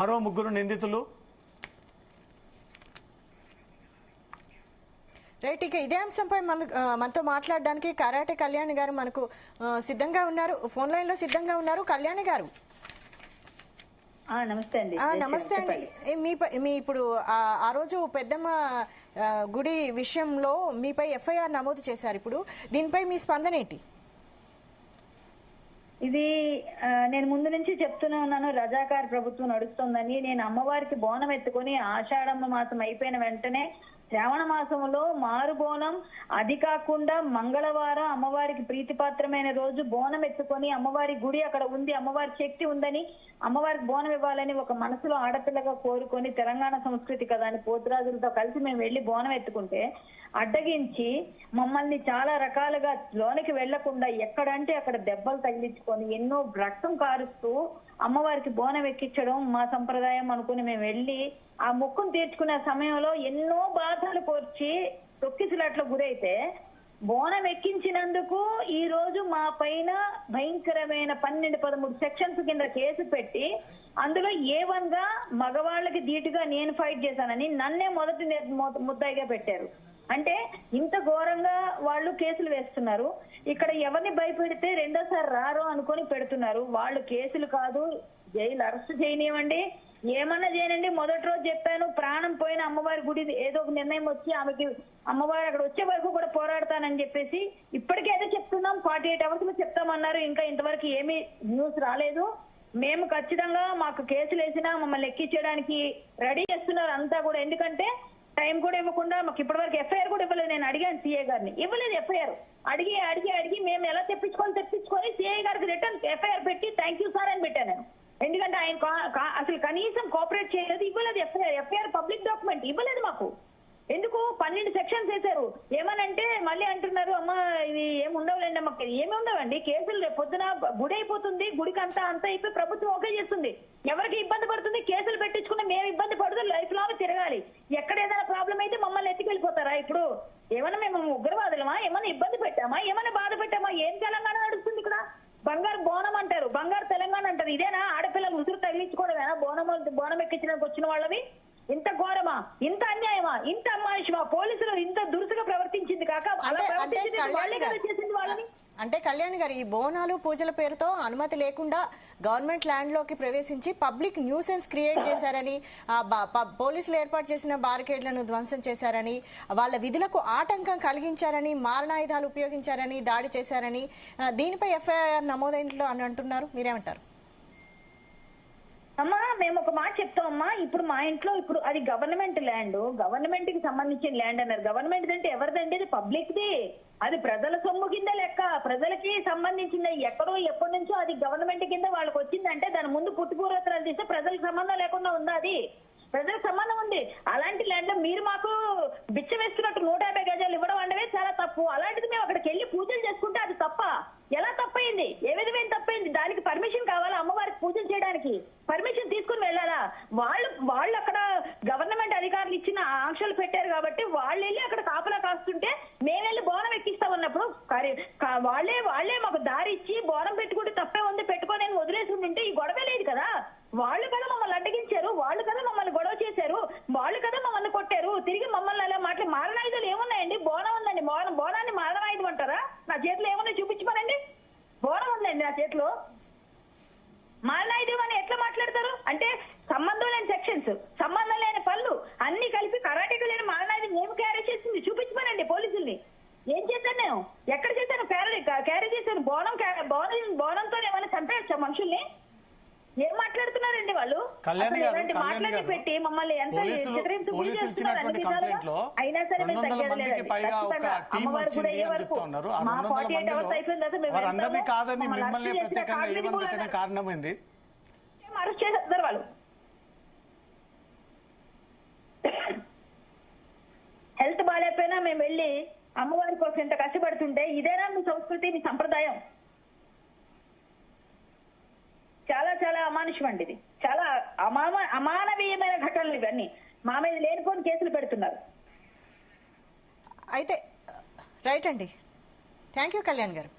మరో ముగ్గురు నిందితులు. రైట్, ఇక ఇదే అంశంపై మనతో మాట్లాడడానికి కరాటే కళ్యాణి గారు మనకు సిద్ధంగా ఉన్నారు, ఫోన్ లైన్ లో సిద్ధంగా ఉన్నారు. కళ్యాణి గారు నమస్తే అండి. నమస్తే అండి. మీ ఇప్పుడు ఆ రోజు పెద్దమ్మ గుడి విషయంలో మీపై ఎఫ్ఐఆర్ నమోదు చేశారు. ఇప్పుడు దీనిపై మీ స్పందన ఏంటి? ఇది నేను ముందు నుంచి చెప్తూనే ఉన్నాను, రజాకార్ ప్రభుత్వం నడుస్తుందని. నేను అమ్మవారికి బోనం ఎత్తుకొని ఆషాఢమ్మ మాసం అయిపోయిన వెంటనే శ్రావణ మాసంలో మారు బోనం, అది కాకుండా మంగళవారం అమ్మవారికి ప్రీతిపాత్రమైన రోజు బోనం ఎత్తుకొని అమ్మవారి గుడి అక్కడ ఉంది, అమ్మవారి శక్తి ఉందని అమ్మవారికి బోనం ఇవ్వాలని ఒక మనసులో ఆడపిల్లగా కోరుకొని తెలంగాణ సంస్కృతి కదా అని పోతురాజులతో కలిసి మేము వెళ్లి బోనం ఎత్తుకుంటే అడ్డగించి మమ్మల్ని చాలా రకాలుగా లోనికి వెళ్లకుండా ఎక్కడంటే అక్కడ దెబ్బలు తగిలించుకొని ఎన్నో రక్తం కారుస్తూ అమ్మవారికి బోనం ఎక్కించడం మా సంప్రదాయం అనుకుని మేము వెళ్లి ఆ మొక్కును తీర్చుకునే సమయంలో ఎన్నో బాధలు కోర్చి తొక్కిసలాట్ల గురైతే బోనం ఎక్కించినందుకు ఈ రోజు మా పైన భయంకరమైన 12-13 సెక్షన్స్ కింద కేసు పెట్టి అందులో A1 గా మగవాళ్ళకి ధీటుగా నేను ఫైట్ చేశానని నన్నే మొదటి ముద్దాయిగా పెట్టారు. అంటే ఇంత ఘోరంగా వాళ్ళు కేసులు వేస్తున్నారు. ఇక్కడ ఎవరిని భయపెడితే రెండోసారి రారో అనుకొని పెడుతున్నారు. వాళ్ళు కేసులు కాదు, జైలు అరెస్ట్ చేయనివ్వండి, ఏమన్నా చేయనండి. మొదటి రోజు చెప్పాను, ప్రాణం పోయిన అమ్మవారి గుడి ఏదో ఒక నిర్ణయం వచ్చి ఆమెకి అమ్మవారు అక్కడ వచ్చే వరకు కూడా పోరాడతానని చెప్పేసి ఇప్పటికే ఏదో చెప్తున్నాం. 48 hours లో చెప్తామన్నారు. ఇంకా ఇంతవరకు ఏమీ న్యూస్ రాలేదు. మేము ఖచ్చితంగా మాకు కేసులు వేసినా మమ్మల్ని ఎక్కించడానికి రెడీ చేస్తున్నారు అంతా కూడా. ఎందుకంటే టైం కూడా ఇవ్వకుండా మాకు ఇప్పటివరకు ఎఫ్ఐఆర్ కూడా ఇవ్వలేదు. నేను అడిగాను సిఐ గారిని, ఇవ్వలేదు ఎఫ్ఐఆర్. అడిగి మేము ఎలా తెప్పించుకొని సిఐ గారికి రిటర్న్ ఎఫ్ఐఆర్ పెట్టి థ్యాంక్ యూ సార్ అని పెట్టాను నేను. ఎందుకంటే ఆయన అసలు కనీసం కోఆపరేట్ చేయలేదు, ఇవ్వలేదు. ఎఫ్ఐఆర్ పబ్లిక్ డాక్యుమెంట్ ఇవ్వలేదు మాకు. ఎందుకు 12 సెక్షన్స్ వేశారు. ఏమనంటే మళ్ళీ అంటున్నారు, అమ్మ ఇది ఏమి ఉండవులేండి అమ్మ. ఏమి ఉండవండి, కేసులు రేపు పొద్దున గుడి అయిపోతుంది, గుడికి అంతా అయిపోయి ప్రభుత్వం ఓకే చేస్తుంది. ఎవరికి ఇబ్బంది పడుతుంది, కేసులు పెట్టించుకుని మేము ఇబ్బంది పడుతూ లైఫ్ లాగా తిరగాలి. ఎక్కడ ఏదైనా ప్రాబ్లం అయితే మమ్మల్ని ఎత్తుకెళ్ళిపోతారా? ఇప్పుడు ఏమన్నా మేము ఉగ్రవాదులమా? ఏమన్నా ఇబ్బంది పెట్టామా? ఏమన్నా బాధ పెట్టామా? ఏం తెలంగాణ నడుస్తుంది ఇక్కడ? బంగారు బోనం అంటారు, బంగారు తెలంగాణ అంటారు. ఇదేనా ఆడపిల్లలు ఉసురు తగిలించుకోవడమేనా బోనం ఎక్కించడానికి వచ్చిన వాళ్ళవి? ఇంత ఘోరమా, ఇంత అన్యాయమా, ఇంత అమానుషమా? పోలీసులు ఇంత దురుసుగా ప్రవర్తించింది కాక అలా చేసింది వాళ్ళని. అంటే కళ్యాణ్ గారు, ఈ బోనాలు పూజల పేరుతో అనుమతి లేకుండా గవర్నమెంట్ ల్యాండ్ లోకి ప్రవేశించి పబ్లిక్ న్యూసెన్స్ క్రియేట్ చేశారని, పోలీసులు ఏర్పాటు చేసిన బారికేడ్లను ధ్వంసం చేశారని, వాళ్ళ విధులకు ఆటంకం కలిగించారని, మారణాయుధాలు ఉపయోగించారని, దాడి చేశారని దీనిపై ఎఫ్ఐఆర్ నమోదైనట్లు అని అంటున్నారు. మీరేమంటారు? అమ్మా మేము ఒక మాట చెప్తామమ్మా. ఇప్పుడు మా ఇంట్లో ఇప్పుడు అది గవర్నమెంట్ ల్యాండ్, గవర్నమెంట్ కి సంబంధించిన ల్యాండ్ అన్నారు. గవర్నమెంట్ అంటే ఎవరిదండి? అది పబ్లిక్ ది, అది ప్రజల సొమ్ము కింద లెక్క, ప్రజలకి సంబంధించింది. ఎక్కడో ఎప్పటి నుంచో అది గవర్నమెంట్ కింద వాళ్ళకి వచ్చిందంటే దాని ముందు పుట్టుపూర్వతరాలు తీస్తే ప్రజలకు సంబంధం లేకుండా ఉందా? అది ప్రజలకు సంబంధం ఉంది. అలాంటి ల్యాండ్ మీరు మాకు బిచ్చ వేస్తున్నట్టు 150 గజాలు ఇవ్వడం అంటే చాలా తప్పు. అలాంటిది మేము అక్కడికి వెళ్ళి పూజలు చేసుకుంటే అది తప్ప? ఎలా తప్పైంది? ఏ విధమైన తప్పైంది? దానికి పర్మిషన్ కావాలా? అమ్మవారికి పూజలు చేయడానికి పర్మిషన్ తీసుకుని వెళ్ళాలా? వాళ్ళు అక్కడ గవర్నమెంట్ అధికారులు ఇచ్చిన ఆంక్షలు పెట్టారు కాబట్టి వాళ్ళు వెళ్ళి అక్కడ కాపలా కాస్తుంటే మేము వెళ్ళి బోనం ఎక్కిస్తామన్నప్పుడు వాళ్ళే మాకు దారి ఇచ్చి బోనం పెట్టుకుంటే తప్పే ఉంది, పెట్టుకొని నేను వదిలేసి ఉంటే ఈ గొడవే లేదు కదా. వాళ్ళు కదా మమ్మల్ని అడ్డగించారు, వాళ్ళు కదా మమ్మల్ని గొడవ చేశారు, వాళ్ళు కదా మమ్మల్ని కొట్టారు. తిరిగి మమ్మల్ని అలా మారణాయుధాలు ఏమున్నాయండి? బోనం ఉందండి, బోనాన్ని మారణాయుధం అంటారా? నా చేతిలో ఏమున్నాయి చూపించమనండి. బోనం ఉందండి నా చేతిలో, మారణాయుధం అని ఎట్లా మాట్లాడతారు? అంటే సంబంధం లేని సెక్షన్స్, సంబంధం లేని పనులు అన్ని కలిపి కరాటేకు లేని మారణాయుధం ఏమి క్యారీ చేసింది చూపించమనండి పోలీసుల్ని. ఏం చేశాను నేను? ఎక్కడ చేశాను? క్యారీ చేశాను. బోనంతో ఏమైనా చంపేయచ్చా మనుషుల్ని? ఏం మాట్లాడుతున్నారండి వాళ్ళు? మాట్లాడి పెట్టి మమ్మల్ని ఎంత అయినా సరే మేము తగ్గలేదు. అమ్మవారు కూడా అయ్యే వరకు మా 48 hours అయిపోయిన తర్వాత మేము అరెస్ట్ చేసేస్తారు వాళ్ళు. హెల్త్ బాగాలేకపోయినా మేము వెళ్ళి అమ్మవారి కోసం ఎంత కష్టపడుతుంటే ఇదేనా మీ సంస్కృతి, మీ సంప్రదాయం? చాలా చాలా అమానుషం అండి ఇది. చాలా అమానవీయమైన ఘటనలు ఇవన్నీ. మా మీద లేనిపోని కేసులు పెడుతున్నారు. అయితే రైట్ అండి. థ్యాంక్ యూ కళ్యాణ్ గారు.